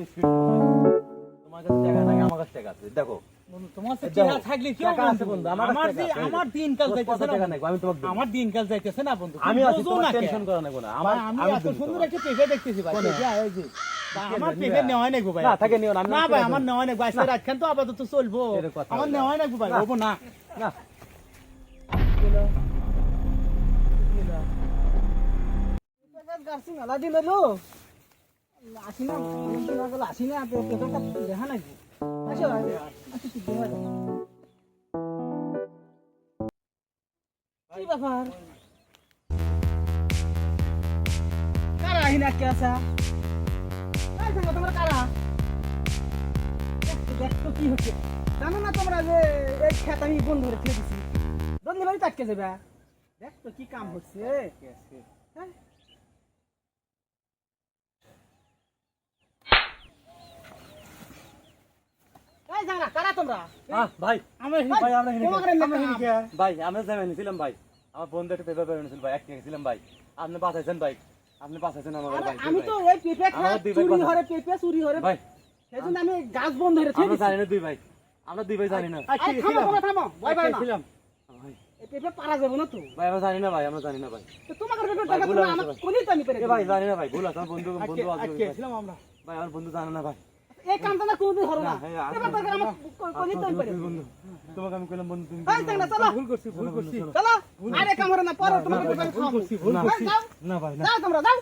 speed তোমার কাছে টাকা নাই আমার কাছে টাকা আছে দেখো বন্ধু তোমার কাছে টাকা থাকলে কি টাকা আছে বন্ধু আমার দিনকাল যাইতেছে না টাকা নাই আমি তোমাকে দেব আমার দিনকাল যাইতেছে না বন্ধু আমি আছি তোমার টেনশন করো না কোনো আমার আমি এত সুন্দর একটা পেপে দেখতেছি ভাই এই যে আমার পেপে নেওয়া নাই গো ভাই না থাকে নিও না না ভাই আমার নেওয়া নাই ভাই আজকে রাতখান তো আপাতত চলবো আমার নেওয়া নাই গো ভাই হবো না না গাছি মেলা দিন হলো আসি না আসি না পেপারটা দেখা নাকি আসো আসো কি ব্যাপার কারা আহিনা কে আসা তোমার কারা দেখতো কি হচ্ছে জানো না তোমরা যে এই খেত আমি বন্ধ করে ছেড়ে দিছি বন্ধ বাড়ি চাটকে যাবে দেখতো কি কাম হচ্ছে হ্যাঁ ভাই আমরা যাবেন ভাই আমার বন্ধু একটা পেপার বেরোছিল ভাই এক ছিলাম ভাই আপনি বাঁচাইছেন ভাই আপনি বাঁচাইছেন আমার ভাই আমি তো ওই পেপে চুরি হরে পেপে চুরি হরে ভাই সেজন্য আমি গাছ বন্ধ ধরে আমরা জানি না দুই ভাই আমরা দুই ভাই জানি না থামো ভয় পাই না এই পেপে পারা যাবে না তো ভাই আমরা জানি না ভাই তো তোমার পেপে টাকা তুমি আমাকে কোনি তো আমি পেরে ভাই জানি না ভাই ভুল আছে আমার বন্ধু আছে ছিলাম আমরা ভাই আমার বন্ধু জানে না ভাই এই কামটা না কোনদিন হলো না পেপে টাকা আমার কোনি তো আমি পেরে বন্ধু তোমাকে আমি কইলাম বন্ধু তুমি এই দেখ না চলো ভুল করছি চলো আরে কাম হরে না পরে তোমাকে ভুল করছি না ভাই না যাও তোমরা যাও